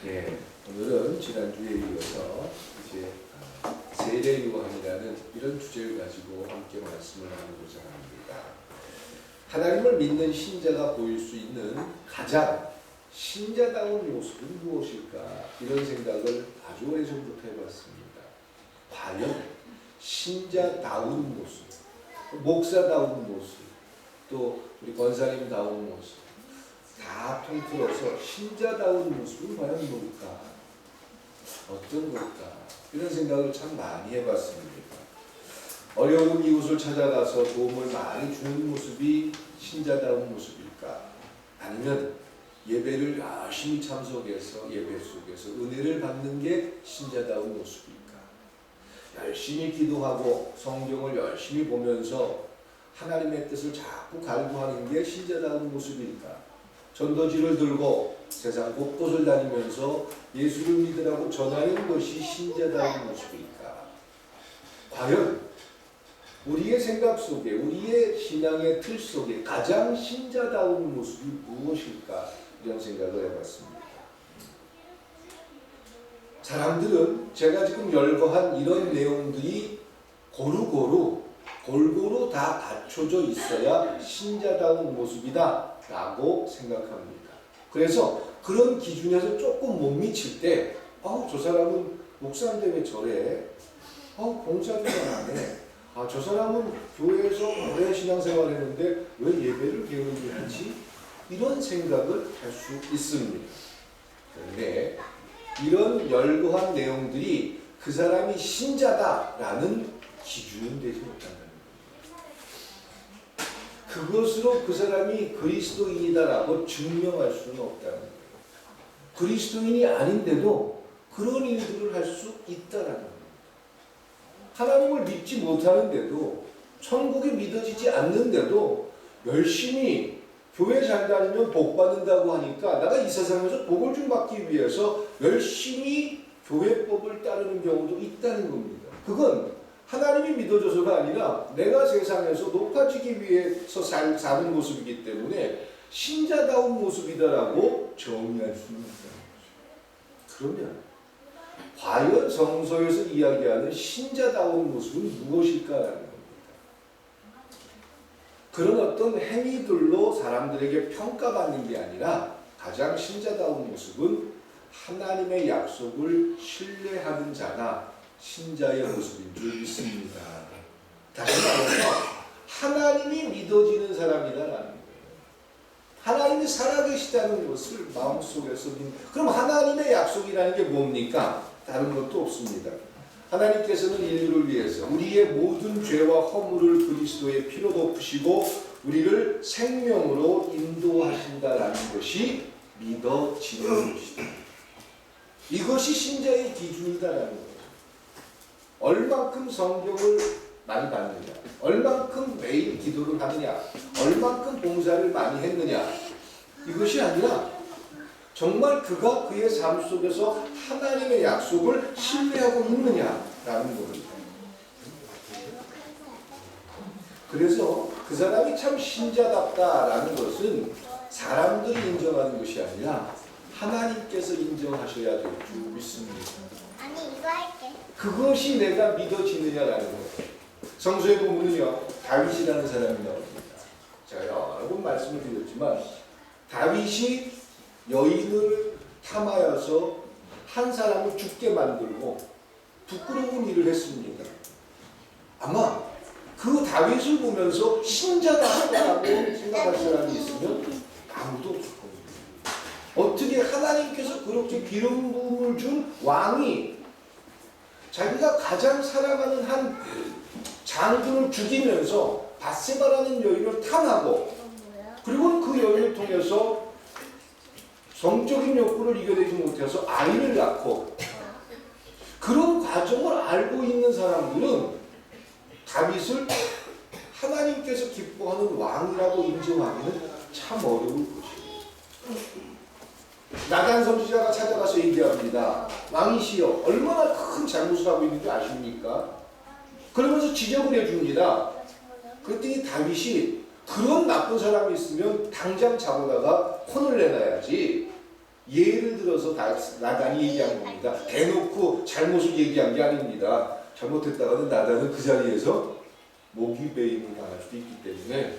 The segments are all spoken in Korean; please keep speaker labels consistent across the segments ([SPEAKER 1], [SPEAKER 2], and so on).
[SPEAKER 1] 예, 오늘은 지난주에 이어서 이제 세례요한이라는 이런 주제를 가지고 함께 말씀을 나누고자 합니다. 하나님을 믿는 신자가 보일 수 있는 가장 신자다운 모습은 무엇일까? 이런 생각을 아주 오래전부터 해봤습니다. 과연 신자다운 모습, 목사다운 모습, 또 우리 권사님다운 모습, 다 통틀어서 신자다운 모습은 과연 뭘까? 어떤 걸까? 이런 생각을 참 많이 해봤습니다. 어려운 이웃을 찾아가서 도움을 많이 주는 모습이 신자다운 모습일까? 아니면 예배를 열심히 참석해서 예배 속에서 은혜를 받는 게 신자다운 모습일까? 열심히 기도하고 성경을 열심히 보면서 하나님의 뜻을 자꾸 갈구하는 게 신자다운 모습일까? 전도지를 들고 세상 곳곳을 다니면서 예수를 믿으라고 전하는 것이 신자다운 모습일까? 과연 우리의 생각 속에, 우리의 신앙의 틀 속에 가장 신자다운 모습이 무엇일까? 이런 생각을 해봤습니다. 사람들은 제가 지금 열거한 이런 내용들이 골고루 다 갖춰져 있어야 신자다운 모습이다 라고 생각합니다. 그래서 그런 기준에서 조금 못 미칠 때 저 사람은 목사인데 왜 저래? 봉사도 안 해. 저 사람은 교회에서 오래 신앙생활 했는데 왜 예배를 게을리 하지? 이런 생각을 할 수 있습니다. 그런데 이런 열거한 내용들이 그 사람이 신자다라는 기준은 되지 못한다는 겁니다. 그것으로 그 사람이 그리스도인이다라고 증명할 수는 없다는 거예요. 그리스도인이 아닌데도 그런 일들을 할 수 있다라는 겁니다. 하나님을 믿지 못하는데도 천국이 믿어지지 않는데도 열심히 교회 잘 다니면 복 받는다고 하니까 내가 이 세상에서 복을 좀 받기 위해서 열심히 교회법을 따르는 경우도 있다는 겁니다. 그건 하나님이 믿어져서가 아니라 내가 세상에서 높아지기 위해서 사는 모습이기 때문에 신자다운 모습이다라고 정의할 수는 있다는 거죠. 그러면 과연 성서에서 이야기하는 신자다운 모습은 무엇일까라는 겁니다. 그런 어떤 행위들로 사람들에게 평가받는 게 아니라 가장 신자다운 모습은 하나님의 약속을 신뢰하는 자가 신자의 모습인 줄 믿습니다. 다시 말해서 하나님이 믿어지는 사람이다라는 거예요. 하나님이 살아계시다는 것을 마음속에서 그럼 하나님의 약속이라는 게 뭡니까? 다른 것도 없습니다. 하나님께서는 인류를 위해서 우리의 모든 죄와 허물을 그리스도의 피로 덮으시고 우리를 생명으로 인도하신다라는 것이 믿어지는 것이다. 이것이 신자의 기준이다라는 거예요. 얼만큼 성경을 많이 봤느냐, 얼만큼 매일 기도를 하느냐, 얼만큼 봉사를 많이 했느냐, 이것이 아니라 정말 그가 그의 삶 속에서 하나님의 약속을 신뢰하고 있느냐라는 겁니다. 그래서 그 사람이 참 신자답다라는 것은 사람들이 인정하는 것이 아니라 하나님께서 인정하셔야 될 줄 믿습니다.
[SPEAKER 2] 아니 이거 할게.
[SPEAKER 1] 그것이 내가 믿어지느냐라는 거예요. 성서에 보면요, 다윗이라는 사람이 나옵니다. 제가 여러 번 말씀을 드렸지만 다윗이 여인을 탐하여서 한 사람을 죽게 만들고 부끄러운 일을 했습니다. 아마 그 다윗을 보면서 신자다라고 생각할 사람이 있으면 아무도 없을 겁니다. 어떻게 하나님께서 그렇게 기름 부음을 준 왕이 자기가 가장 사랑하는 한 장군을 죽이면서 밧세바라는 여인을 탐하고 그리고 그 여인을 통해서 성적인 욕구를 이겨내지 못해서 아이를 낳고 그런 과정을 알고 있는 사람들은 다윗을 하나님께서 기뻐하는 왕이라고 인정하기는 참 어려울 것이에요. 나단 선지자가 찾아가서 얘기합니다. 왕이시여, 얼마나 큰 잘못을 하고 있는지 아십니까? 그러면서 지적을 해줍니다. 그랬더니 다윗이 그런 나쁜 사람이 있으면 당장 잡아다가 혼을 내놔야지 예를 들어서 나단이 얘기한 겁니다. 대놓고 잘못을 얘기한 게 아닙니다. 잘못했다가는 나단은 그 자리에서 목이 베임을 당할 수도 있기 때문에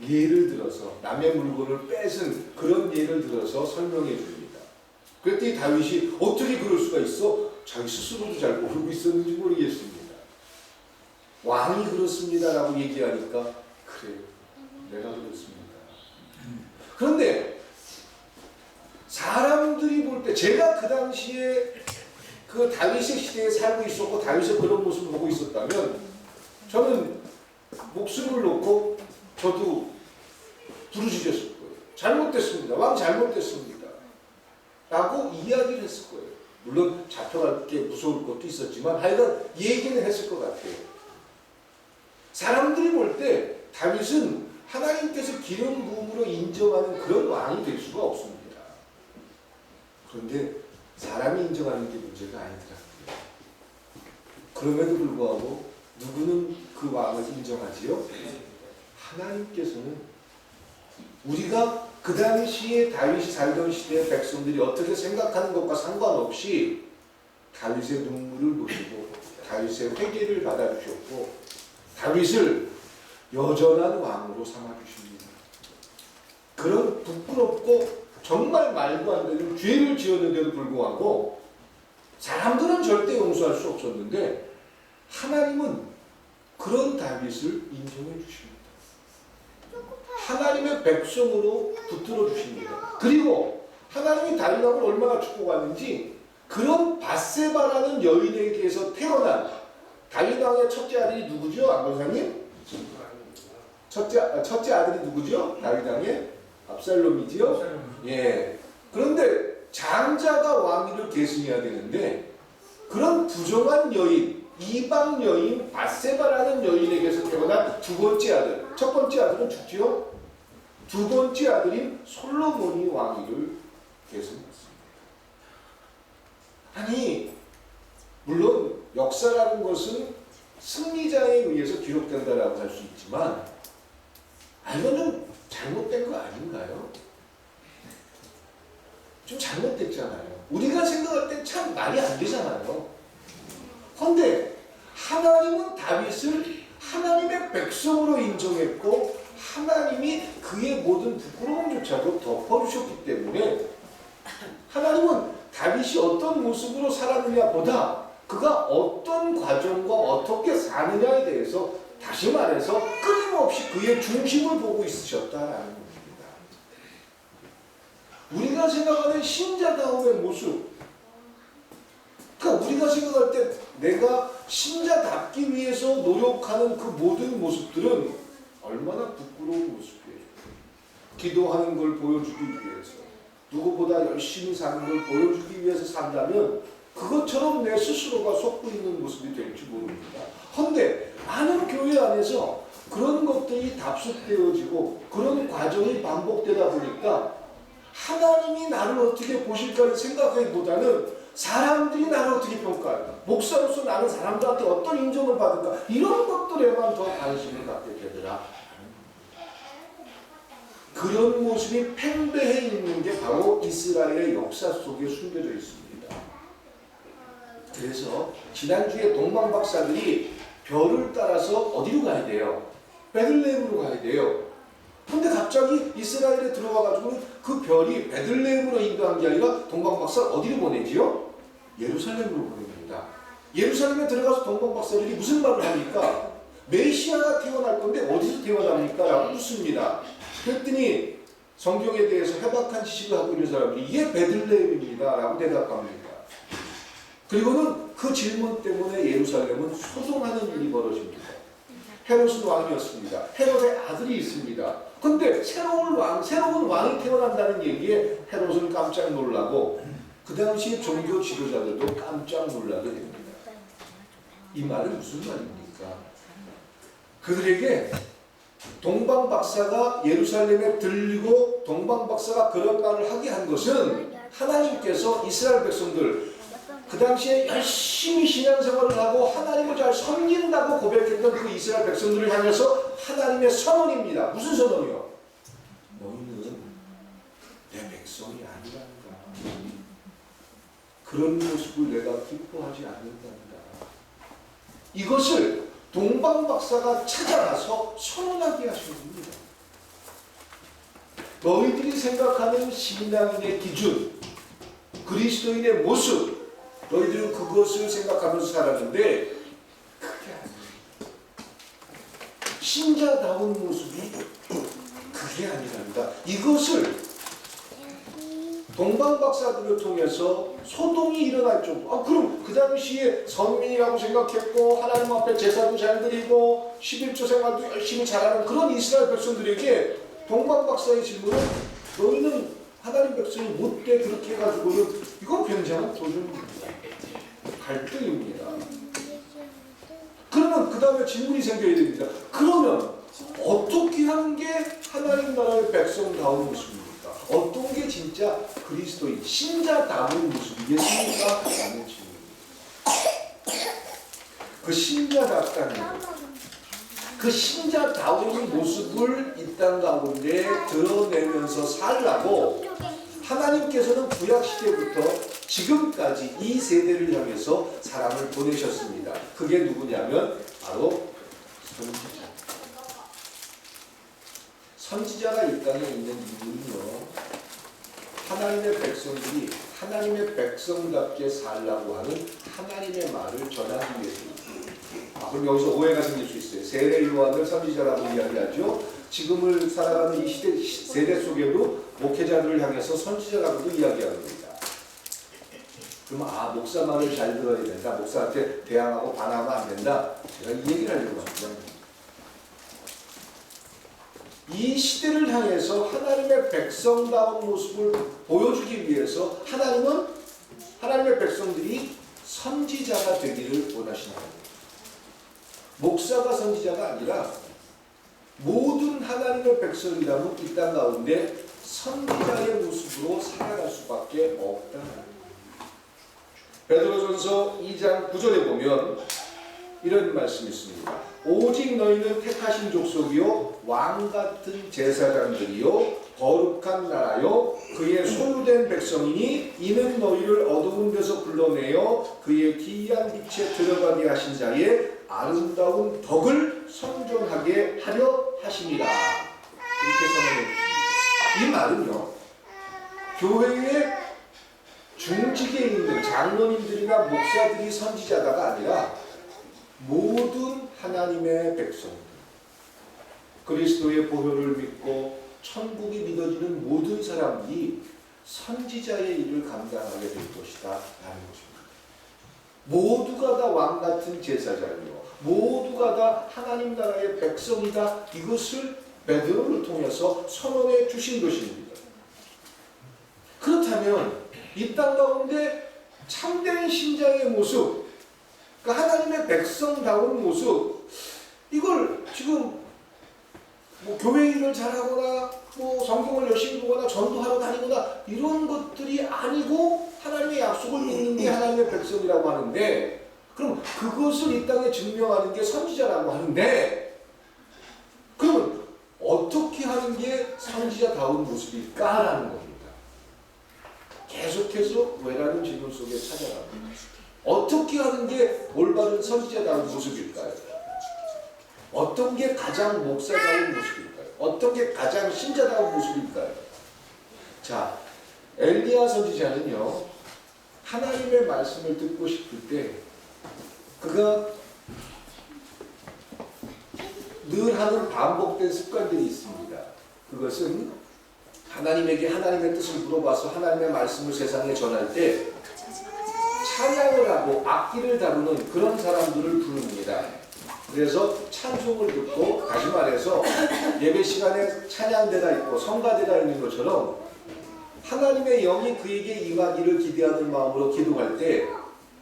[SPEAKER 1] 예를 들어서 남의 물건을 뺏은 그런 예를 들어서 설명해 줍니다. 그랬더니 다윗이 어떻게 그럴 수가 있어? 자기 스스로도 잘 모르고 있었는지 모르겠습니다. 왕이 그렇습니다라고 얘기하니까 그래요. 내가 그렇습니다. 그런데 사람들이 볼 때 제가 그 당시에 그 다윗의 시대에 살고 있었고 다윗의 그런 모습을 보고 있었다면 저는 목숨을 놓고 저도 부르짖었을 거예요. 잘못됐습니다. 왕 잘못됐습니다. 라고 이야기를 했을 거예요. 물론 잡혀갈 게 무서울 것도 있었지만 하여간 얘기는 했을 것 같아요. 사람들이 볼 때 다윗은 하나님께서 기름 부음으로 인정하는 그런 왕이 될 수가 없습니다. 그런데 사람이 인정하는 게 문제가 아니더라고요. 그럼에도 불구하고 누구는 그 왕을 인정하지요? 하나님께서는 우리가 그 당시에 다윗이 살던 시대의 백성들이 어떻게 생각하는 것과 상관없이 다윗의 눈물을 보시고 다윗의 회개를 받아주셨고 다윗을 여전한 왕으로 삼아주십니다. 그런 부끄럽고 정말 말도 안 되는 죄를 지었는데도 불구하고 사람들은 절대 용서할 수 없었는데 하나님은 그런 다윗을 인정해 주십니다. 하나님의 백성으로 붙들어 주십니다. 그리고 하나님이 다윗왕을 얼마나 축복하는지 그런 밧세바라는 여인에게서 태어난 다윗왕의 첫째 아들이 누구죠? 안권사님? 첫째 아들이 누구죠? 다윗왕의 압살롬이지요? 예. 그런데 장자가 왕위를 계승해야 되는데 그런 부정한 여인, 이방 여인 밧세바라는 여인에게서 태어난 두 번째 아들. 첫 번째 아들은 죽지요? 두 번째 아들인 솔로몬이 왕위를 계승했습니다. 아니, 물론 역사라는 것은 승리자에 의해서 기록된다라고 할 수 있지만 이건 좀 잘못된 거 아닌가요? 좀 잘못됐잖아요. 우리가 생각할 때 참 말이 안 되잖아요. 그런데 하나님은 다윗을 하나님의 백성으로 인정했고 하나님이 그의 모든 부끄러움조차도 덮어주셨기 때문에 하나님은 다윗이 어떤 모습으로 살았느냐 보다 그가 어떤 과정과 어떻게 사느냐에 대해서 다시 말해서 끊임없이 그의 중심을 보고 있으셨다라는 겁니다. 우리가 생각하는 신자다움의 모습, 그러니까 우리가 생각할 때 내가 신자답기 위해서 노력하는 그 모든 모습들은 얼마나 부끄러운 모습이에요. 기도하는 걸 보여주기 위해서, 누구보다 열심히 사는 걸 보여주기 위해서 산다면 그것처럼 내 스스로가 속고 있는 모습이 될지 모릅니다. 그런데 많은 교회 안에서 그런 것들이 답습되어지고 그런 과정이 반복되다 보니까 하나님이 나를 어떻게 보실까를 생각하기보다는 사람들이 나를 어떻게 평가할까, 목사로서 나는 사람들한테 어떤 인정을 받을까, 이런 것들에만 더 관심을 갖게 되더라. 그런 모습이 팽배해 있는 게 바로 이스라엘의 역사 속에 숨겨져 있습니다. 그래서 지난주에 동방 박사들이 별을 따라서 어디로 가야 돼요? 베들레헴으로 가야 돼요. 근데 갑자기 이스라엘에 들어와가지고 그 별이 베들레헴으로 인도한 게 아니라 동방 박사를 어디로 보내지요? 예루살렘으로 보냅니다. 예루살렘에 들어가서 동방 박사들이 무슨 말을 합니까? 메시아가 태어날 건데 어디서 태어납니까? 라고 묻습니다. 그랬더니 성경에 대해서 해박한 지식을 하고 있는 사람들이 이게 베들레헴입니다 라고 대답합니다. 그리고는 그 질문 때문에 예루살렘은 소송하는 일이 벌어집니다. 헤롯은 왕이었습니다. 헤롯의 아들이 있습니다. 근데 새로운 왕이 태어난다는 얘기에 헤롯은 깜짝 놀라고 그 당시 종교 지도자들도 깜짝 놀라게 됩니다. 이 말은 무슨 말입니까? 그들에게 동방 박사가 예루살렘에 들리고 동방 박사가 그런 말을 하게 한 것은 하나님께서 이스라엘 백성들 그 당시에 열심히 신앙생활을 하고 하나님을 잘 섬긴다고 고백했던 그 이스라엘 백성들을 향해서 하나님의 선언입니다. 무슨 선언이요? 너희는 내 백성이 아니라는 거야. 그런 모습을 내가 기뻐하지 않는답니다. 이것을 동방박사가 찾아가서 선언하게 하신 겁니다. 너희들이 생각하는 신앙인의 기준, 그리스도인의 모습, 너희들은 그것을 생각하면서 살았는데 그게 아니에요. 신자다운 모습이 그게 아니랍니다. 이것을 동방박사들을 통해서 소동이 일어날 정도. 그럼 그 당시에 선민이라고 생각했고 하나님 앞에 제사도 잘 드리고 11조 생활도 열심히 잘하는 그런 이스라엘 백성들에게 동방박사의 질문은 너희는 하나님 백성이 못돼 그렇게 해가지고는 이건 굉장한 도전입니다. 갈등입니다. 그러면 그 다음에 질문이 생겨야 됩니다. 그러면 어떻게 하는 게 하나님 나라의 백성다운 모습입니까? 어떤 게 진짜 그리스도인 신자다운 모습이겠습니까? 라는 질문입니다. 그 신자답다는 그 신자다운 모습을 이 땅 가운데 드러내면서 살라고 하나님께서는 구약시대부터 지금까지 이 세대를 향해서 사람을 보내셨습니다. 그게 누구냐면 바로 선지자. 선지자가 이 땅에 있는 이유는요, 하나님의 백성들이 하나님의 백성답게 살라고 하는 하나님의 말을 전하기 위해서입니다. 그럼 여기서 오해가 생길 수 있어요. 세례 요한을 선지자라고 이야기하죠. 지금을 살아가는 이 세대 속에도 목회자들을 향해서 선지자라고도 이야기하는 겁니다. 그러면 목사 말을 잘 들어야 된다. 목사한테 대항하고 반하면 안 된다. 제가 이 얘기를 하려고 합니다. 이 시대를 향해서 하나님의 백성다운 모습을 보여주기 위해서 하나님은 하나님의 백성들이 선지자가 되기를 원하신다. 목사가 선지자가 아니라 모든 하나님의 백성이라면 이 땅 가운데 선지자의 모습으로 살아갈 수밖에 없다. 베드로전서 2장 9절에 보면 이런 말씀이 있습니다. 오직 너희는 택하신 족속이요 왕같은 제사장들이요 거룩한 나라요 그의 소유된 백성이니 이는 너희를 어두운 데서 불러내어 그의 기이한 빛에 들어가게 하신 자의 아름다운 덕을 선전하게 하려 하심이라. 이렇게 선언해 주십니다. 이 말은요, 교회의 중직에 있는 장로님들이나 목사들이 선지자다가 아니라 모든 하나님의 백성들, 그리스도의 보혈을 믿고 천국이 믿어지는 모든 사람들이 선지자의 일을 감당하게 될 것이다 라는 것입니다. 모두가 다 왕같은 제사장이요 모두가 다 하나님 나라의 백성이다. 이것을 베드로를 통해서 선언해 주신 것입니다. 그렇다면 이 땅 가운데 참된 신자의 모습, 그러니까 하나님의 백성다운 모습, 이걸 지금 교회 일을 잘하거나 성경을 열심히 보거나 전도하러 다니거나 이런 것들이 아니고 하나님의 약속을 믿는 게 하나님의 백성이라고 하는데, 그럼 그것을 이 땅에 증명하는 게 선지자라고 하는데, 그럼 어떻게 하는 게 선지자다운 모습일까라는 겁니다. 계속해서 왜라는 질문 속에 찾아갑니다. 어떻게 하는 게 올바른 선지자다운 모습일까요? 어떤 게 가장 목사다운 모습일까요? 어떤 게 가장 신자다운 모습일까요? 자, 엘리야 선지자는요, 하나님의 말씀을 듣고 싶을 때 그가 늘 하는 반복된 습관들이 있습니다. 그것은 하나님에게 하나님의 뜻을 물어봐서 하나님의 말씀을 세상에 전할 때 찬양을 하고 악기를 다루는 그런 사람들을 부릅니다. 그래서 찬송을 듣고, 다시 말해서 예배 시간에 찬양대가 있고 성가대가 있는 것처럼 하나님의 영이 그에게 임하기를 기대하는 마음으로 기도할 때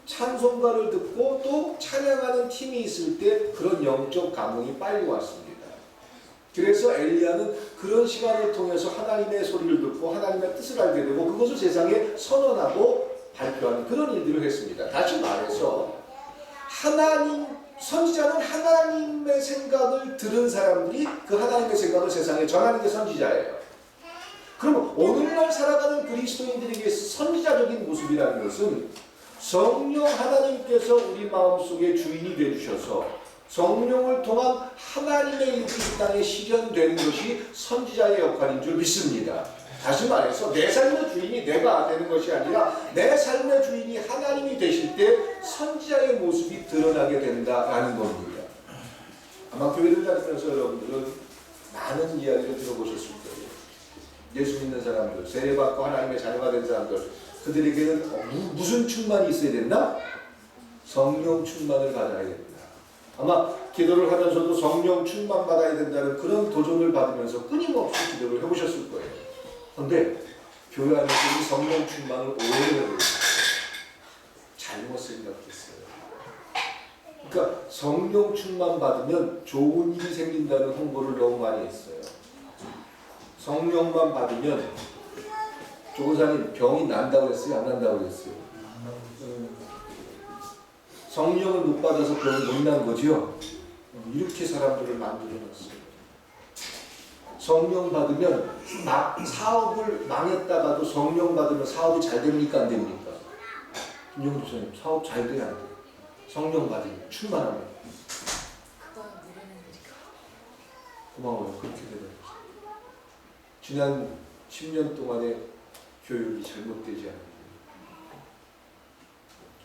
[SPEAKER 1] 찬송가를 듣고 또 찬양하는 팀이 있을 때 그런 영적 감흥이 빨리 왔습니다. 그래서 엘리야는 그런 시간을 통해서 하나님의 소리를 듣고 하나님의 뜻을 알게 되고 그것을 세상에 선언하고 발표하는 그런 일들을 했습니다. 다시 말해서 선지자는 하나님의 생각을 들은 사람들이 그 하나님의 생각을 세상에 전하는 게 선지자예요. 그럼 오늘날 살아가는 그리스도인들에게 선지자적인 모습이라는 것은 성령 하나님께서 우리 마음속에 주인이 되어주셔서 성령을 통한 하나님의 일이 이 땅에 실현되는 것이 선지자의 역할인 줄 믿습니다. 다시 말해서 내 삶의 주인이 내가 되는 것이 아니라 내 삶의 주인이 하나님이 되실 때 선지자의 모습이 드러나게 된다라는 겁니다. 아마 교회를 다니면서 여러분들은 많은 이야기를 들어보셨을 거예요. 예수 믿는 사람들, 세례받고 하나님의 자녀가 된 사람들, 그들에게는 무슨 충만이 있어야 된다? 성령 충만을 받아야 된다. 아마 기도를 하면서도 성령 충만 받아야 된다는 그런 도전을 받으면서 끊임없이 기도를 해보셨을 거예요. 그런데 교회 안에서 이 성령 충만을 오해를 잘못 생각했어요. 그러니까 성령 충만 받으면 좋은 일이 생긴다는 홍보를 너무 많이 했어요. 성령만 받으면 조교사님 병이 난다고 했어요? 안 난다고 했어요? 성령을 못 받아서 병이 못 난 거죠? 이렇게 사람들을 만들어놨어요. 성령 받으면 사업을 망했다가도 성령 받으면 사업이 잘 됩니까? 안 됩니까? 김영주 선생님 사업 잘 돼야 안 돼요? 성령 받으면 충만하면 고마워요. 그렇게 되면 지난 10년 동안의 교육이 잘못되지 않아요.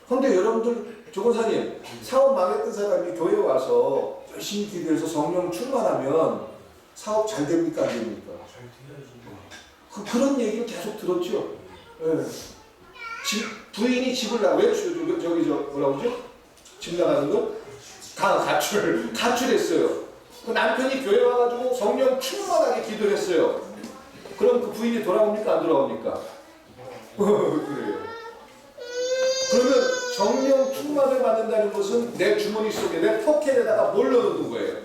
[SPEAKER 1] 그런데 여러분들 조건사님 사업 망했던 사람이 교회 와서 열심히 기도해서 성령 충만하면 사업 잘 됩니까? 안 됩니까? 그런 얘기를 계속 들었죠. 네. 부인이 집을 왜 뭐라고 그러죠? 집 나가는 거? 가출했어요. 그 남편이 교회 와가지고 성령 충만하게 기도를 했어요. 그럼 그 부인이 돌아옵니까? 안 돌아옵니까? 그래요. 그러면 성령 충만을 받는다는 것은 내 주머니 속에 내 포켓에다가 뭘 넣는 거예요?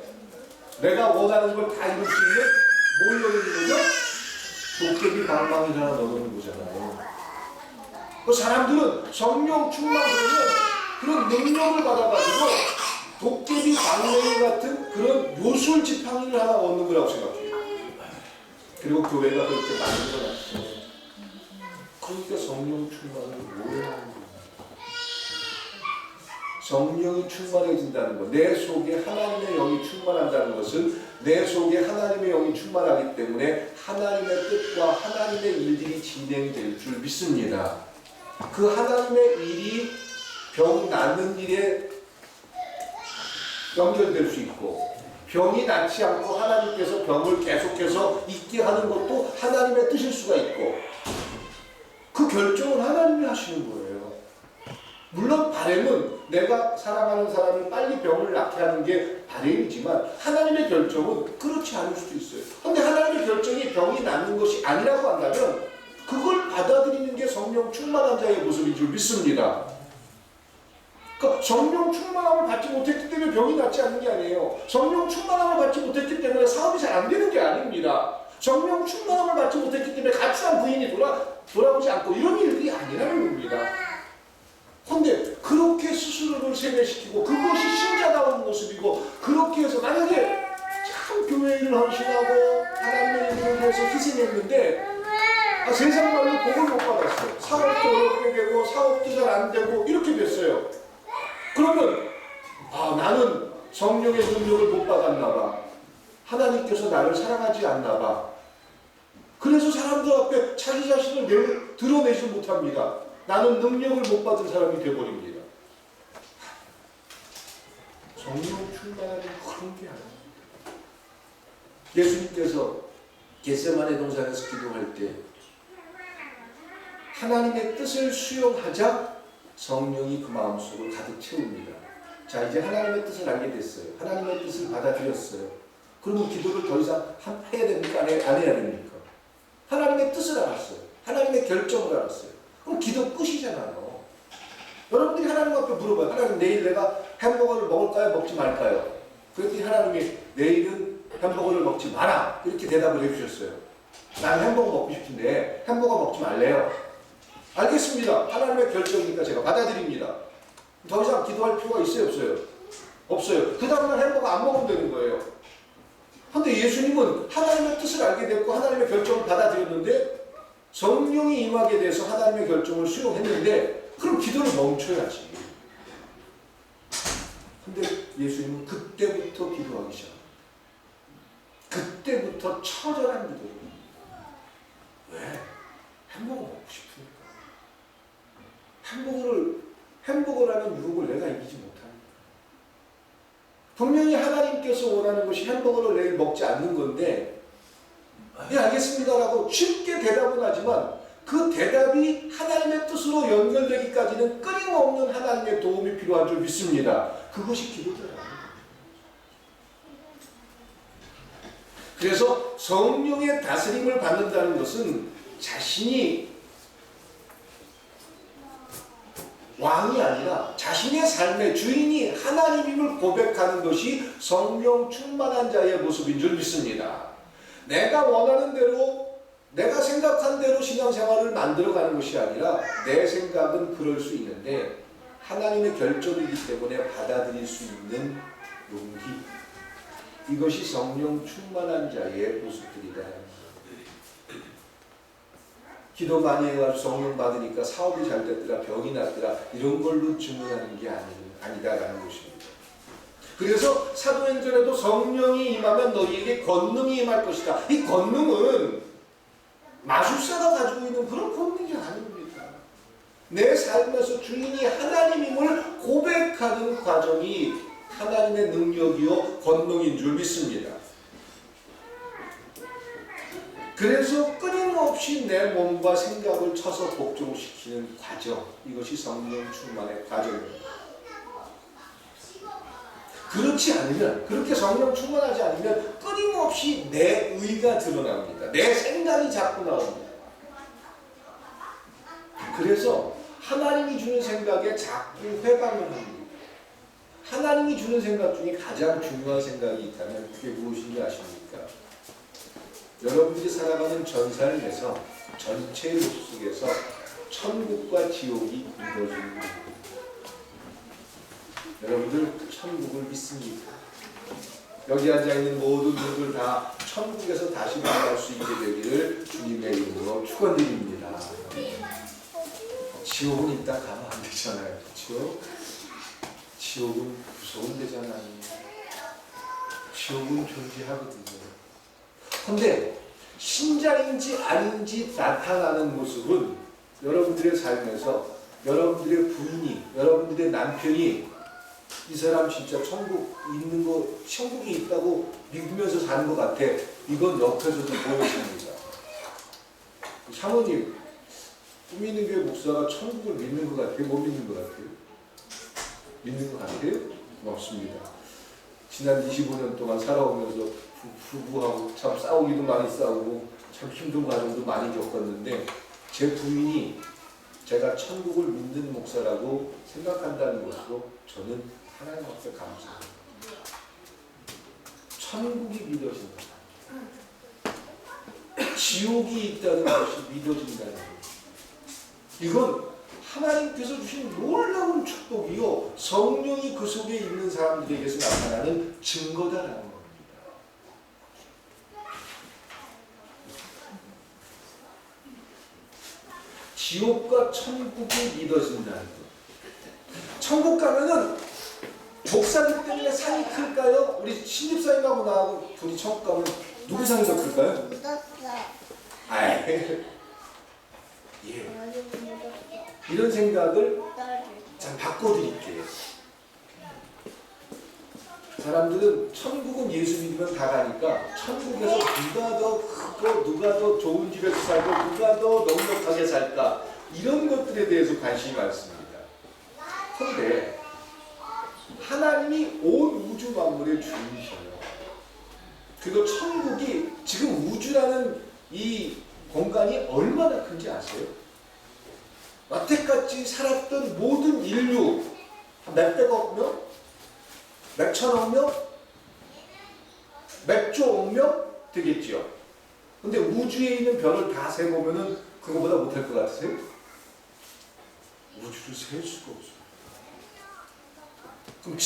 [SPEAKER 1] 내가 원하는 걸 다 이룰 수 있는 뭘 넣는 거죠? 도깨비 방망이를 하나 넣는 거잖아요. 그 사람들은 성령 충만되면 그런 능력을 받아가지고 도깨비 방망이 같은 그런 요술 지팡이를 하나 얻는 거라고 생각해요. 그리고 교회가 그렇게 만들어놨어요. 그러니까 성령 충만을 오해하는 거예요. 성령이 충만해진다는 것, 내 속에 하나님의 영이 충만한다는 것은 내 속에 하나님의 영이 충만하기 때문에 하나님의 뜻과 하나님의 일들이 진행될 줄 믿습니다. 그 하나님의 일이 병 낫는 일에 연결될 수 있고 병이 낫지 않고 하나님께서 병을 계속해서 있게 하는 것도 하나님의 뜻일 수가 있고 그 결정은 하나님이 하시는 거예요. 물론 바람은 내가 사랑하는 사람이 빨리 병을 낫게 하는 게 바람이지만 하나님의 결정은 그렇지 않을 수도 있어요. 그런데 하나님의 결정이 병이 낫는 것이 아니라고 한다면 그걸 받아들이는 게 성령 충만한 자의 모습인 줄 믿습니다. 그러니까 성령 충만함을 받지 못했기 때문에 병이 낫지 않는 게 아니에요. 성령 충만함을 받지 못했기 때문에 사업이 잘 안 되는 게 아닙니다. 성령 충만함을 받지 못했기 때문에 가출한 부인이 돌아오지 않고 이런 일들이 아니라는 겁니다. 그런데 그렇게 스스로를 세뇌시키고 그것이 신자다운 모습이고 그렇게 해서 만약에 참 교회 일을 헌신하고 하나님의 일을 위해서 희생했는데 세상 말로 복을 못 받았어요. 사업도 어렵게 되고 사업도 잘 안 되고 이렇게 됐어요. 그러면 나는 성령의 능력을 못 받았나 봐. 하나님께서 나를 사랑하지 않나 봐. 그래서 사람들 앞에 자기 자신을 드러내지 못합니다. 나는 능력을 못 받은 사람이 되어버립니다. 성령 충만하는 그런 게 아닙니다. 예수님께서 겟세마네 동산에서 기도할 때 하나님의 뜻을 수용하자 성령이 그 마음속을 가득 채웁니다. 자, 이제 하나님의 뜻을 알게 됐어요. 하나님의 뜻을 받아들였어요. 그러면 기도를 더 이상 해야 됩니까? 안 해야 됩니까? 하나님의 뜻을 알았어요. 하나님의 결정을 알았어요. 그럼 기도 끝이잖아요. 여러분들이 하나님 앞에 물어봐요. 하나님, 내일 내가 햄버거를 먹을까요? 먹지 말까요? 그랬더니 하나님이 내일은 햄버거를 먹지 마라. 이렇게 대답을 해주셨어요. 나는 햄버거 먹고 싶은데 햄버거 먹지 말래요. 알겠습니다. 하나님의 결정이니까 제가 받아들입니다. 더 이상 기도할 필요가 있어요? 없어요? 없어요. 그 다음날 햄버거 안 먹으면 되는 거예요. 근데 예수님은 하나님의 뜻을 알게 됐고 하나님의 결정을 받아들였는데 성령이 임하게 돼서 하나님의 결정을 수용했는데 그럼 기도를 멈춰야지. 근데 예수님은 그때부터 기도하기 시작합니다. 그때부터 처절한 기도를 합니다. 왜? 햄버거 먹고 싶으니까. 햄버거라는 유혹을 내가 이기지 못합니다. 분명히 하나님께서 원하는 것이 햄버거를 내일 먹지 않는 건데 예 알겠습니다라고 쉽게 대답은 하지만 그 대답이 하나님의 뜻으로 연결되기까지는 끊임없는 하나님의 도움이 필요한 줄 믿습니다. 그것이 기도잖아요. 그래서 성령의 다스림을 받는다는 것은 자신이 왕이 아니라 자신의 삶의 주인이 하나님임을 고백하는 것이 성령 충만한 자의 모습인 줄 믿습니다. 내가 원하는 대로 내가 생각한 대로 신앙생활을 만들어가는 것이 아니라 내 생각은 그럴 수 있는데 하나님의 결정이기 때문에 받아들일 수 있는 용기, 이것이 성령 충만한 자의 모습들이다. 기도 많이 해가지고 성령 받으니까 사업이 잘 됐더라, 병이 났더라, 이런 걸로 증언하는 게 아니다라는 것입니다. 그래서 사도행전에도 성령이 임하면 너희에게 권능이 임할 것이다. 이 권능은 마술사가 가지고 있는 그런 권능이 아닙니다. 내 삶에서 주인이 하나님임을 고백하는 과정이 하나님의 능력이요 권능인 줄 믿습니다. 그래서 끊임없이 내 몸과 생각을 쳐서 복종시키는 과정, 이것이 성령 충만의 과정입니다. 그렇지 않으면, 그렇게 성령 충만하지 않으면 끊임없이 내 의가 드러납니다. 내 생각이 자꾸 나옵니다. 그래서 하나님이 주는 생각에 자꾸 회방을 합니다. 하나님이 주는 생각 중에 가장 중요한 생각이 있다면 그게 무엇인지 아십니까? 여러분들이 살아가는 전 삶에서 전체 모습 속에서 천국과 지옥이 이루어지는 겁니다. 여러분들 천국을 믿습니까? 여기 앉아있는 모든 분들 다 천국에서 다시 만날 수 있게 되기를 주님의 이름으로 축원드립니다. 지옥은 이따 가면 안 되잖아요. 그렇죠? 지옥은 무서운 데잖아요. 지옥은 존재하거든요. 근데 신자인지 아닌지 나타나는 모습은 여러분들의 삶에서 여러분들의 부인이, 여러분들의 남편이 이 사람 진짜 천국 있는 거, 천국이 있다고 믿으면서 사는 것 같아. 이건 옆에서도 보여집니다. 사모님, 꿈있는 교회 목사가 천국을 믿는 것 같아요? 못 믿는 것 같아요? 믿는 것 같아요? 없습니다. 지난 25년 동안 살아오면서 부부하고 참 싸우기도 많이 싸우고 참 힘든 과정도 많이 겪었는데 제 부인이 제가 천국을 믿는 목사라고 생각한다는 것으로 저는 하나님 앞에 감사합니다. 천국이 믿어진다. 지옥이 있다는 것이 믿어진다는 것. 이건 하나님께서 주신 놀라운 축복이요, 성령이 그 속에 있는 사람들에게서 나타나는 증거다라는 겁니다. 지옥과 천국이 믿어진다는 것. 천국 가면은 목사님 때문에 산이 클까요? 우리 신집사님하고 나하고 둘이 천국 가면 누구 산이 더 클까요?
[SPEAKER 2] 묻었어요.
[SPEAKER 1] 아이, 예. 이런 생각을 참 바꿔드릴게요. 사람들은 천국은 예수 믿으면 다 가니까 천국에서 누가 더 크고 누가 더 좋은 집에서 살고 누가 더 넉넉하게 살까, 이런 것들에 대해서 관심이 많습니다. 그런데 하나님이 온 우주 만물의 주인이셔요. 그리고 천국이 지금 우주라는 이 공간이 얼마나 큰지 아세요? 여태까지 살았던 모든 인류 몇백억 명? 몇천억 명? 몇조억 명 되겠죠. 근데 우주에 있는 별을 다 세보면은 그거보다 못할 것 같으세요? 우주를 셀 수가 없어요. 그럼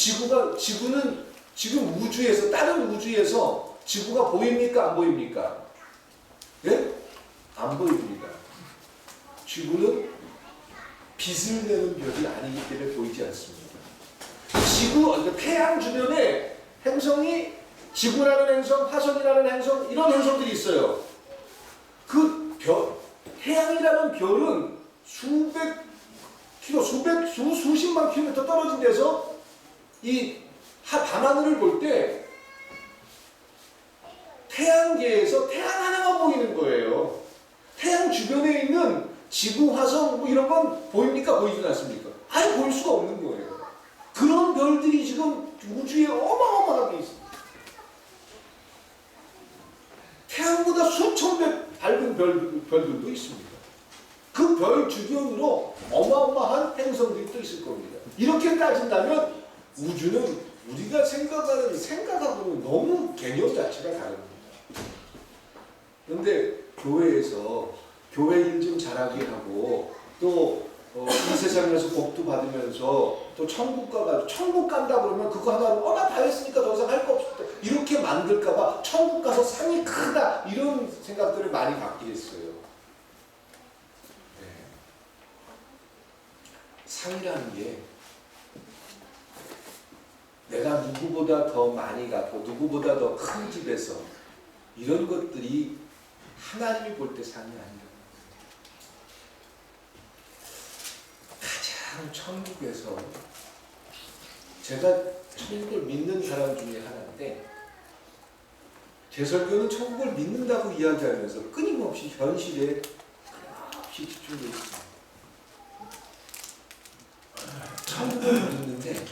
[SPEAKER 1] 지구는 지금 우주에서, 다른 우주에서 지구가 보입니까? 안 보입니까? 예? 안 보입니다. 지구는 빛을 내는 별이 아니기 때문에 보이지 않습니다. 지구, 그러니까 태양 주변에 행성이 지구라는 행성, 화성이라는 행성, 이런 행성들이 있어요. 그 별, 태양이라는 별은 수십만 킬로미터 떨어진 데서 이 밤하늘을 볼 때 태양계에서 태양 하나만 보이는 거예요. 태양 주변에 있는 지구, 화성 뭐 이런 건 보입니까? 보이지 않습니까? 아예 보일 수가 없는 거예요. 그런 별들이 지금 우주에 어마어마하게 있습니다. 태양보다 수천 배 밝은 별들도 있습니다. 그 별 주변으로 어마어마한 행성들이 또 있을 겁니다. 이렇게 따진다면 우주는 우리가 생각하고는 너무 개념 자체가 다릅니다. 그런데 교회에서 교회 일 좀 잘하게 하고 또 이 세상에서 복도 받으면서 또 천국 가가지고 천국 간다 그러면 그거 하나로 나 다 했으니까 더 이상 할 거 없다 이렇게 만들까봐 천국 가서 상이 크다 이런 생각들을 많이 갖게 했어요. 네. 상이라는 게 내가 누구보다 더 많이 갖고 누구보다 더 큰 집에서 이런 것들이 하나님이 볼 때 상이 아니라 가장 천국에서 제가 천국을 믿는 사람 중에 하나인데 제 설교는 천국을 믿는다고 이야기하면서 끊임없이 현실에 끊임없이 집중되어 있습니다. 천국을 믿는데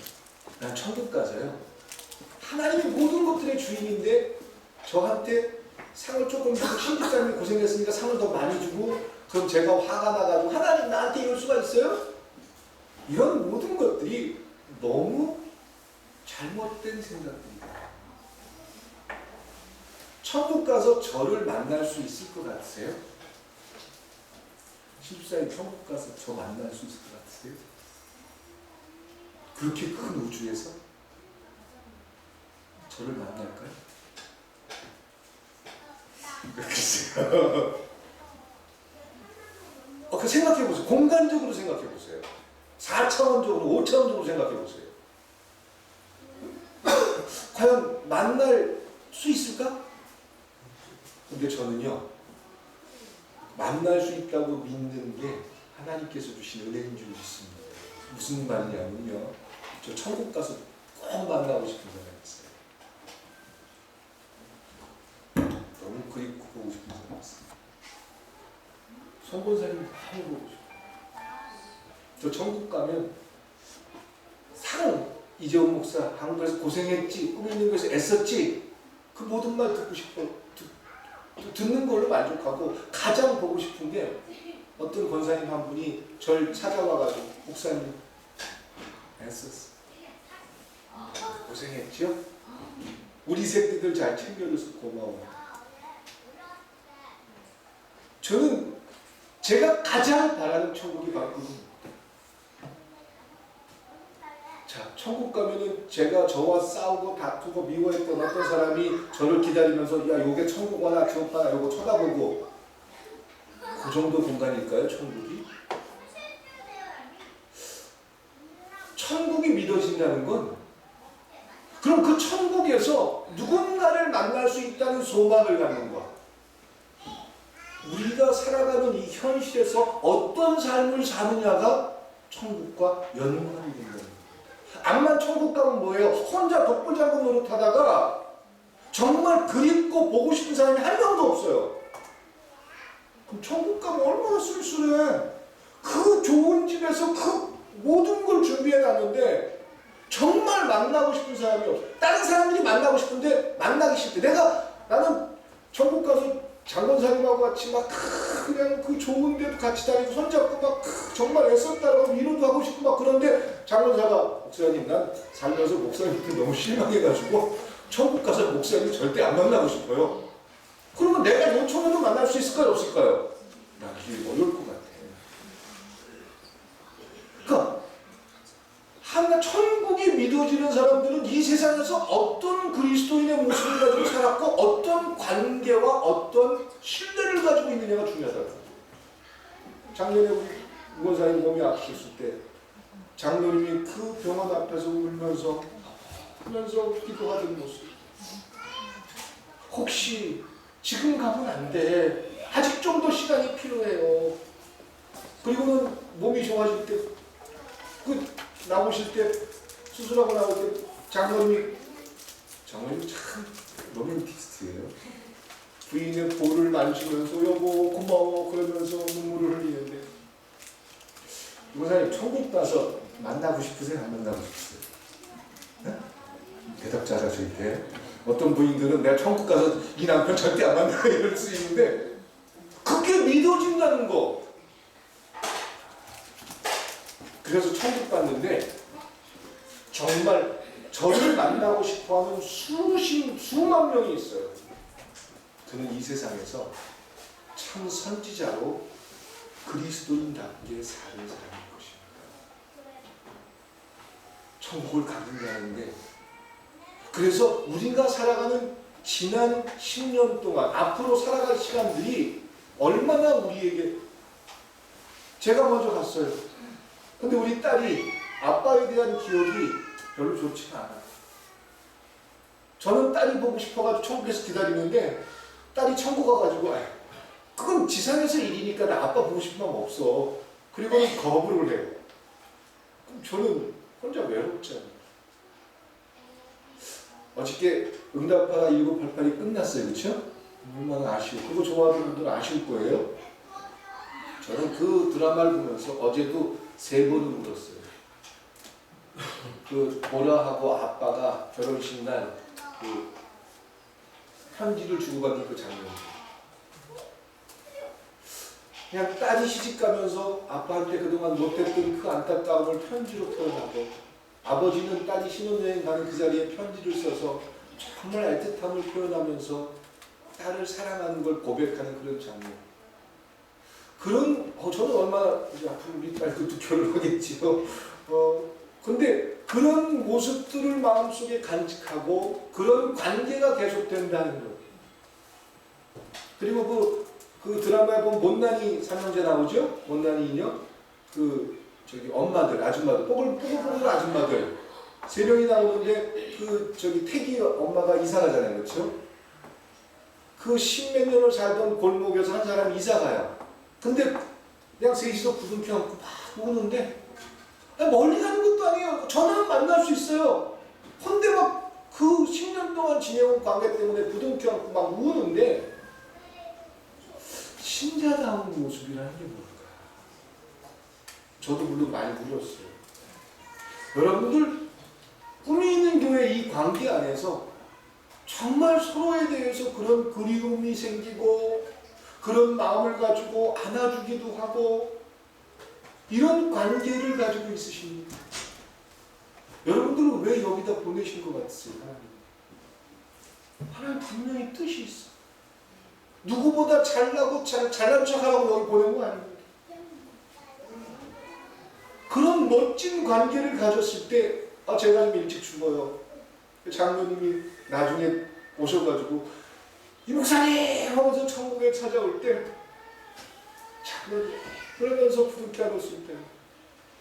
[SPEAKER 1] 난 천국 가서요 하나님이 모든 것들의 주인인데 저한테 상을 조금 주고 신집사님이 고생했으니까 상을 더 많이 주고 그럼 제가 화가 나가지고 하나님 나한테 이럴 수가 있어요? 이런 모든 것들이 너무 잘못된 생각입니다. 천국 가서 저를 만날 수 있을 것 같으세요? 신집사님 천국 가서 저 만날 수 있을 것 같으세요? 그렇게 큰 우주에서 저를 만날까요? 글쎄요. 그 생각해보세요. 공간적으로 생각해보세요. 4차원적으로, 5차원적으로 생각해보세요. 과연 만날 수 있을까? 근데 저는요, 만날 수 있다고 믿는 게 하나님께서 주신 은혜인 줄 믿습니다. 무슨 말이냐면요, 저 천국 가서 꼭 만나고 싶은 사람이 있어요. 너무 그립고 보고 싶은 사람이 있어요. 선본사님 많이 보고 싶어요. 저 천국 가면 상을 이재원 목사 한국에서 고생했지, 꿈 있는 곳에서 애썼지, 그 모든 말 듣고 싶어. 듣는 걸로 만족하고 가장 보고 싶은 게 어떤 권사님 한 분이 절 찾아와가지고 목사님 애썼어. 고생했죠? 우리 새끼들 잘 챙겨줘서 고마워. 저는 제가 가장 바라는 천국이 바로 그겁니다. 자, 천국 가면은 제가 저와 싸우고 다투고 미워했던 어떤 사람이 저를 기다리면서 야, 요게 천국 와나 지옥 가나 요거 쳐다보고 그 정도 공간일까요, 천국이? 천국이 믿어진다는 건 그럼 그 천국에서 누군가를 만날 수 있다는 소망을 갖는 것. 우리가 살아가는 이 현실에서 어떤 삶을 사느냐가 천국과 연관이 된다. 암만 천국 가면 뭐예요? 혼자 독불장군 노릇하다가 정말 그립고 보고 싶은 사람이 한 명도 없어요. 그럼 천국 가면 얼마나 쓸쓸해. 그 좋은 집에서 그 모든 걸 준비해놨는데 정말 만나고 싶은 사람이 없어. 다른 사람들이 만나고 싶은데 만나기 싫대. 나는 천국 가서 장본사님하고 같이 막 그냥 그 좋은 데도 같이 다니고 손잡고 막 정말 애썼다라고 위로도 하고 싶고 막 그런데 장본사가 목사님 난 살면서 목사님한테 너무 실망해가지고 천국 가서 목사님 절대 안 만나고 싶어요. 그러면 내가 요청해도 만날 수 있을까요? 없을까요? 나 이게 어려울 것 같아. 그러니까 하나 천국이 믿어지는 사람들은 이 세상에서 어떤 그리스도인의 모습을 가지고 살았고 어떤 관계와 어떤 신뢰를 가지고 있느냐가 중요하다고. 작년에 우리 의원사님 몸이 아프셨을 때 장로님이 그 병원 앞에서 울면서 기도하던 모습. 혹시 지금 가면 안 돼. 아직 좀 더 시간이 필요해요. 그리고는 몸이 좋아질 때, 나오실 때, 수술하고 나올 때 장로님이 참 로맨티스트예요. 부인의 볼을 만지면서 여보 고마워 그러면서 눈물을 흘리는데 이모사님 천국 가서 만나고 싶으세요? 안 만나고 싶으세요? 네? 대답 잘하실게. 어떤 부인들은 내가 천국 가서 이 남편 절대 안 만나 이럴 수 있는데 그게 믿어진다는 거. 그래서 천국 갔는데 정말 저를 만나고 싶어하는 수만 명이 있어요. 저는 이 세상에서 참 선지자로 그리스도인답게 사는 사람인 것입니다. 천국을 가긴다는데 그래서 우리가 살아가는 지난 10년 동안 앞으로 살아갈 시간들이 얼마나 우리에게 제가 먼저 갔어요. 근데 우리 딸이 아빠에 대한 기억이 별로 좋지가 않아요. 저는 딸이 보고 싶어가지고 천국에서 기다리는데 딸이 천국 가가지고 그건 지상에서 일이니까 나 아빠 보고 싶은 마음 없어. 그리고는 거부를 해요. 그럼 저는 혼자 외롭잖아요. 어저께 응답하라 1988이 끝났어요. 그렇죠? 얼마나 아쉬워. 그거 좋아하는 분들은 아쉬울 거예요. 저는 그 드라마를 보면서 어제도 3번을 울었어요. 그 보라하고 아빠가 결혼식 날 그 편지를 주고받는 그 장면. 그냥 딸이 시집가면서 아빠한테 그동안 못했던 그 안타까움을 편지로 표현하고 아버지는 딸이 신혼여행 가는 그 자리에 편지를 써서 정말 애틋함을 표현하면서 딸을 사랑하는 걸 고백하는 그런 장면. 저는 얼마나 이제 앞으로 우리 딸 그것도 결혼하겠지요. 근데 그런 모습들을 마음속에 간직하고 그런 관계가 계속된다는 것. 그리고 그 드라마에 보면 못난이 삼형제 나오죠? 못난이 인형? 엄마들, 아줌마들, 뽀글뽀글 아줌마들. 3명이 나오는데 태기 엄마가 이사 가잖아요. 그렇죠? 그 10몇 년을 살던 골목에서 한 사람이 이사 가요. 근데 그냥 셋이서 부둥켜 안고 막 우는데 멀리 가는 것도 아니에요. 전화하면 만날 수 있어요. 근데 막 그 10년 동안 지내온 관계 때문에 부둥켜 안고 막 우는데 신자다운 모습이라는 게 뭘까? 저도 물론 많이 울었어요. 여러분들 꿈이 있는 교회 이 관계 안에서 정말 서로에 대해서 그런 그리움이 생기고 그런 마음을 가지고 안아주기도 하고 이런 관계를 가지고 있으십니까? 여러분들은 왜 여기다 보내신 것 같으세요? 하나님 분명히 뜻이 있어. 누구보다 잘나고 잘난 척하라고 여기 보낸 거 아닙니다. 그런 멋진 관계를 가졌을 때 제가 좀 일찍 죽어요. 장로님이 나중에 오셔가지고 이 목사님 하면서 천국에 찾아올 때 장로님 그러면서 부둥켜 안았을 때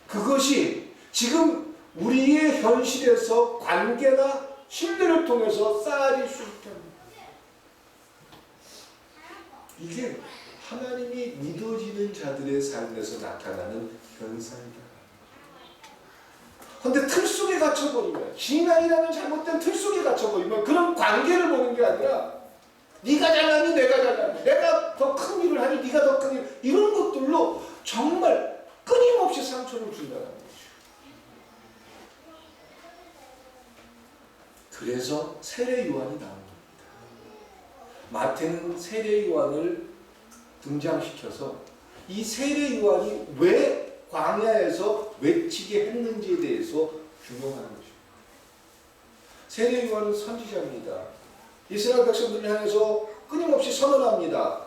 [SPEAKER 1] 그것이 지금 우리의 현실에서 관계나 신뢰를 통해서 쌓아질 수 있다는 이게 하나님이 믿어지는 자들의 삶에서 나타나는 현상이다. 그런데 틀 속에 갇혀버리면 신앙이라는 잘못된 틀 속에 갇혀버리면 그런 관계를 보는 게 아니라 네가 잘나니 내가 잘나니 내가 더 큰 일을 하니 네가 더 큰 일 이런 것들로 정말 끊임없이 상처를 준다는 거죠. 그래서 세례 요한이 나온 겁니다. 마태는 세례 요한을 등장시켜서 이 세례 요한이 왜 광야에서 외치게 했는지에 대해서 규명하는 것입니다. 세례 요한은 선지자입니다. 이스라엘 백성들을 향해서 끊임없이 선언합니다.